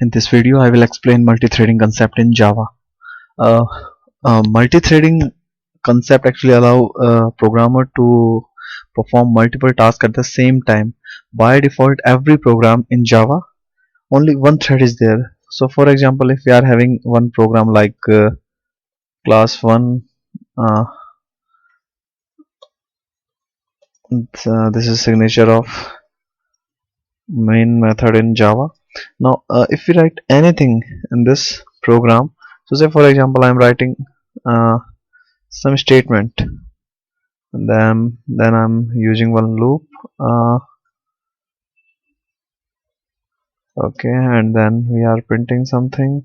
In this video, I will explain multi-threading concept in Java. Uh, Multi-threading concept actually allow a programmer to perform multiple tasks at the same time. By default, every program in Java, only one thread is there. So, for example, if we are having one program like class 1, uh, this is signature of main method in Java. Now, if we write anything in this program, so say for example, I am writing uh, some statement, and then I'm using one loop. Okay, and then we are printing something.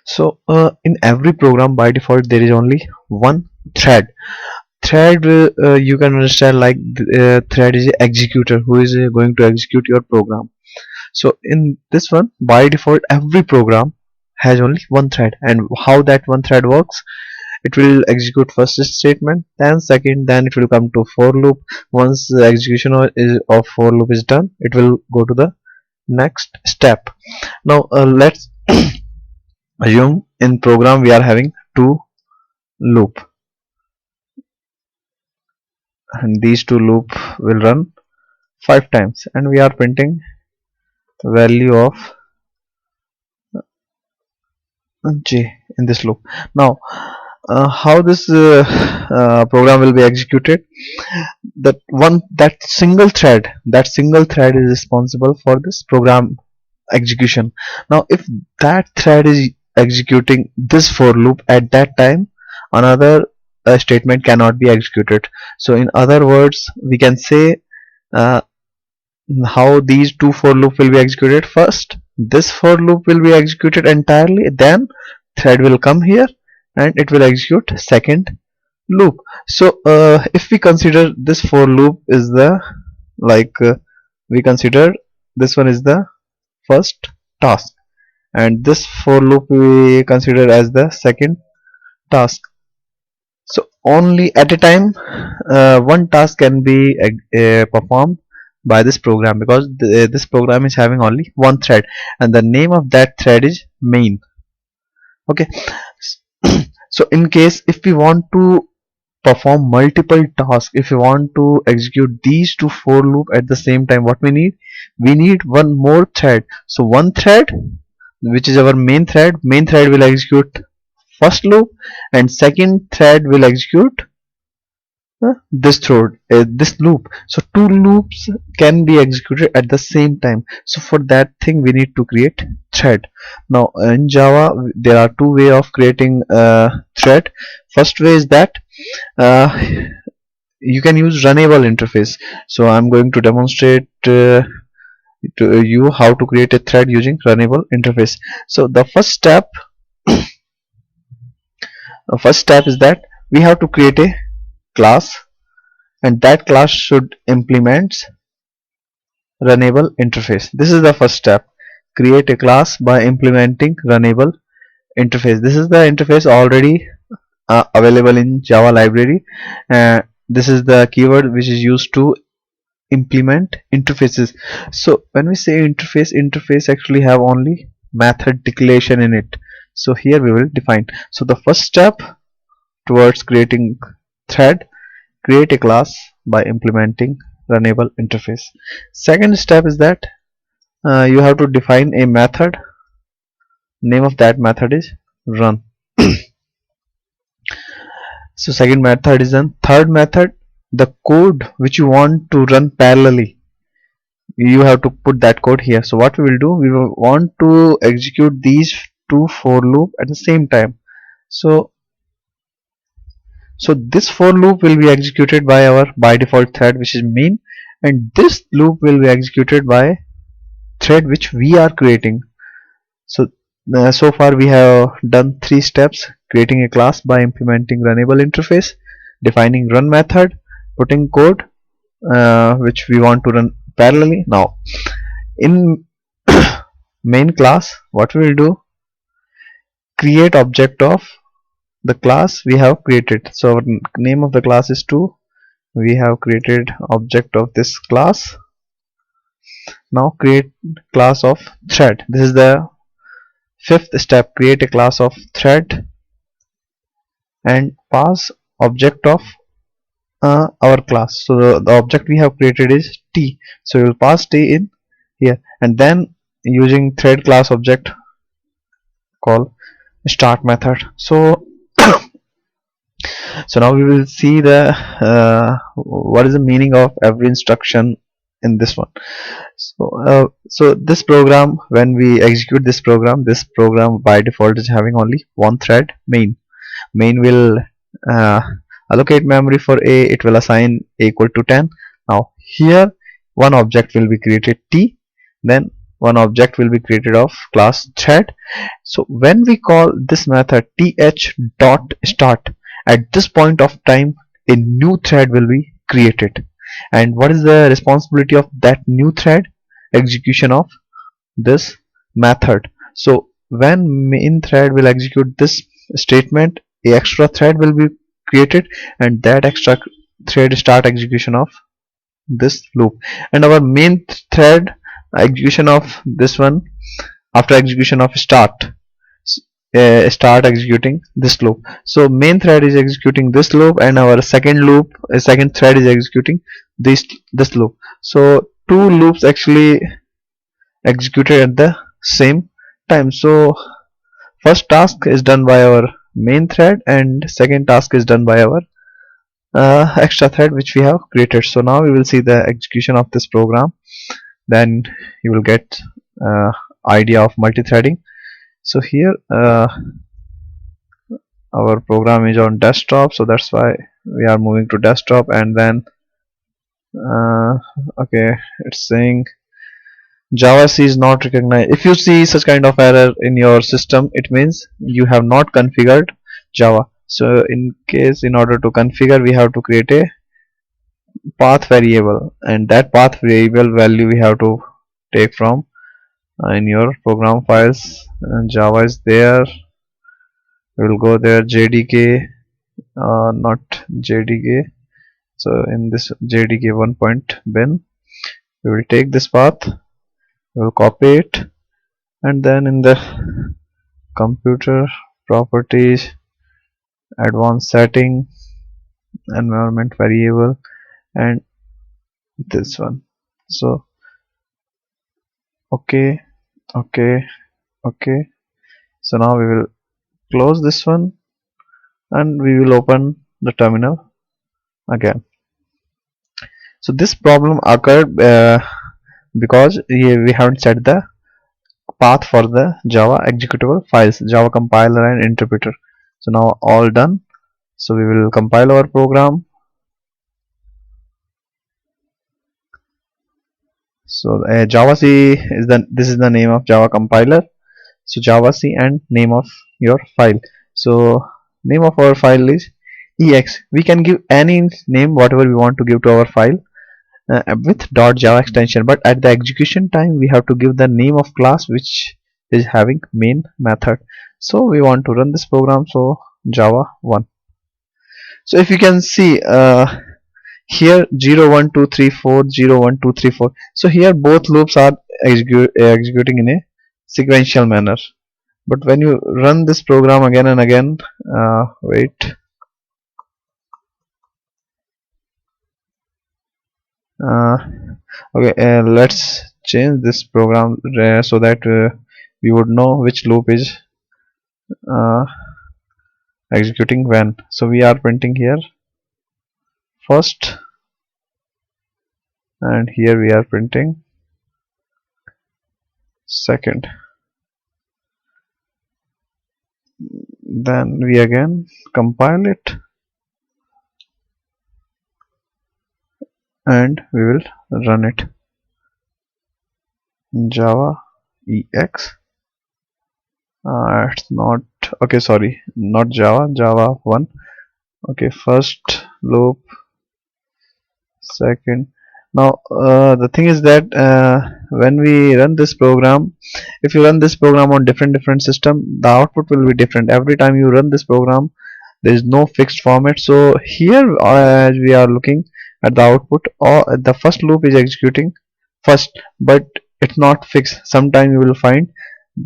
So in every program by default there is only one thread. You can understand like thread is a executor who is going to execute your program. So in this one, by default every program has only one thread, and how that one thread works: it will execute first statement, then second, then it will come to for loop. Once the execution of for loop is done, it will go to the next step. Now let's assume in program we are having two loop, and these two loop will run 5 times, and we are printing value of j in this loop. Now how this program will be executed: that single thread is responsible for this program execution. Now if that thread is executing this for loop at that time, another statement cannot be executed. So in other words, we can say uh, how these two for loop will be executed. First, this for loop will be executed entirely, then thread will come here and it will execute second loop. So if we consider this for loop is the like we consider this one is the first task, and this for loop we consider as the second task. So only at a time one task can be performed by this program, because this program is having only one thread, and the name of that thread is main. Okay. So in case if we want to perform multiple tasks, if you want to execute these two for loop at the same time, what we need one more thread. So one thread, which is our main thread will execute first loop, and second thread will execute this loop. So two loops can be executed at the same time. So for that thing we need to create thread. Now in Java there are two way of creating thread. First way is that uh, you can use runnable interface. So I'm going to demonstrate to you how to create a thread using runnable interface. So the first step is that we have to create a class, and that class should implement runnable interface. This is the first step: create a class by implementing runnable interface. This is the interface already available in Java library. This is the keyword which is used to implement interfaces. So when we say interface actually have only method declaration in it. So here we will define. So the first step towards creating thread: create a class by implementing runnable interface. Second step is that you have to define a method. Name of that method is run. So second method is done. Third method, the code which you want to run parallelly, you have to put that code here. So what we will do, we will want to execute these two for loop at the same time. So this for loop will be executed by our by default thread, which is main, and this loop will be executed by thread which we are creating. So so far we have done 3 steps: creating a class by implementing runnable interface, defining run method, putting code which we want to run parallelly. Now in main class, what we will do, create object of the class we have created. So our name of the class is 2. We have created object of this class. Now create class of thread. This is the fifth step. Create a class of thread and pass object of our class. So the object we have created is t, so we will pass t in here, and then using thread class object call start method. So now we will see the what is the meaning of every instruction in this one. So this program, when we execute this program by default is having only one thread, main will uh, allocate memory for a, it will assign a equal to 10. Now here one object will be created t, then one object will be created of class thread. So when we call this method th dot start, at this point of time a new thread will be created. And what is the responsibility of that new thread? Execution of this method. So when main thread will execute this statement, a extra thread will be created, and that extra thread start execution of this loop. And our main thread execution of this one, after execution of start executing this loop. So main thread is executing this loop, and our second thread is executing this loop. So two loops actually executed at the same time. So first task is done by our main thread, and second task is done by our extra thread which we have created. So now we will see the execution of this program, then you will get idea of multi-threading. So here our program is on desktop, so that's why we are moving to desktop. And then okay, it's saying JavaC is not recognized. If you see such kind of error in your system, it means you have not configured Java. So in order to configure, we have to create a path variable, and that path variable value we have to take from in your program files. And Java is there, we will go there, JDK, not JDK. So in this JDK 1.bin, we will take this path, we will copy it, and then in the computer properties, advanced setting, environment variable, and this one. So okay. So now we will close this one, and we will open the terminal again. So this problem occurred because we haven't set the path for the Java executable files, Java compiler and interpreter. So now all done. So we will compile our program. So JavaC is this is the name of Java compiler. So JavaC and name of your file. So name of our file is ex. We can give any name whatever we want to give to our file with .java extension, but at the execution time we have to give the name of class which is having main method. So we want to run this program, so Java 1. So if you can see here 0 1 2 3 4 0 1 2 3 4, so here both loops are executing in a sequential manner. But when you run this program again and again, wait, okay, let's change this program so that we would know which loop is executing when. So we are printing here first, and here we are printing second. Then we again compile it, and we will run it. Java ex, it's not okay, sorry, not Java 1. Okay, first loop, second. Now the thing is that when we run this program, if you run this program on different system, the output will be different every time you run this program. There is no fixed format. So here as we are looking at the output, or the first loop is executing first, but it's not fixed. Sometime you will find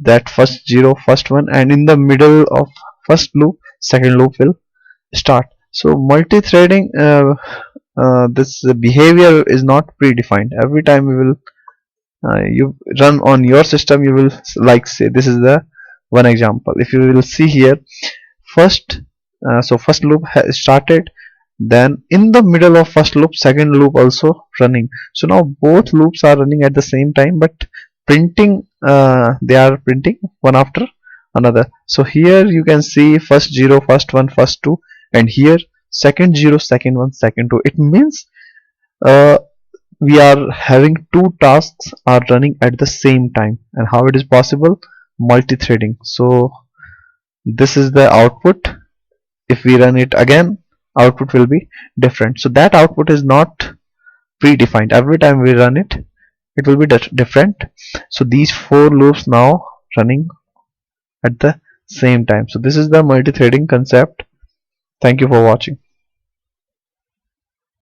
that first 0, first 1, and in the middle of first loop second loop will start. So multi-threading, this behavior is not predefined. Every time you will you run on your system, you will like say, this is the one example. If you will see here, first first loop has started, then in the middle of first loop second loop also running. So now both loops are running at the same time, but printing, they are printing one after another. So here you can see first 0, first 1, first 2, and here second 0, second 1, second 2. It means uh, we are having two tasks are running at the same time. And how it is possible? Multi-threading. So this is the output. If we run it again, output will be different. So that output is not predefined. Every time we run it, it will be different. So these four loops now running at the same time. So this is the multi-threading concept. Thank you for watching.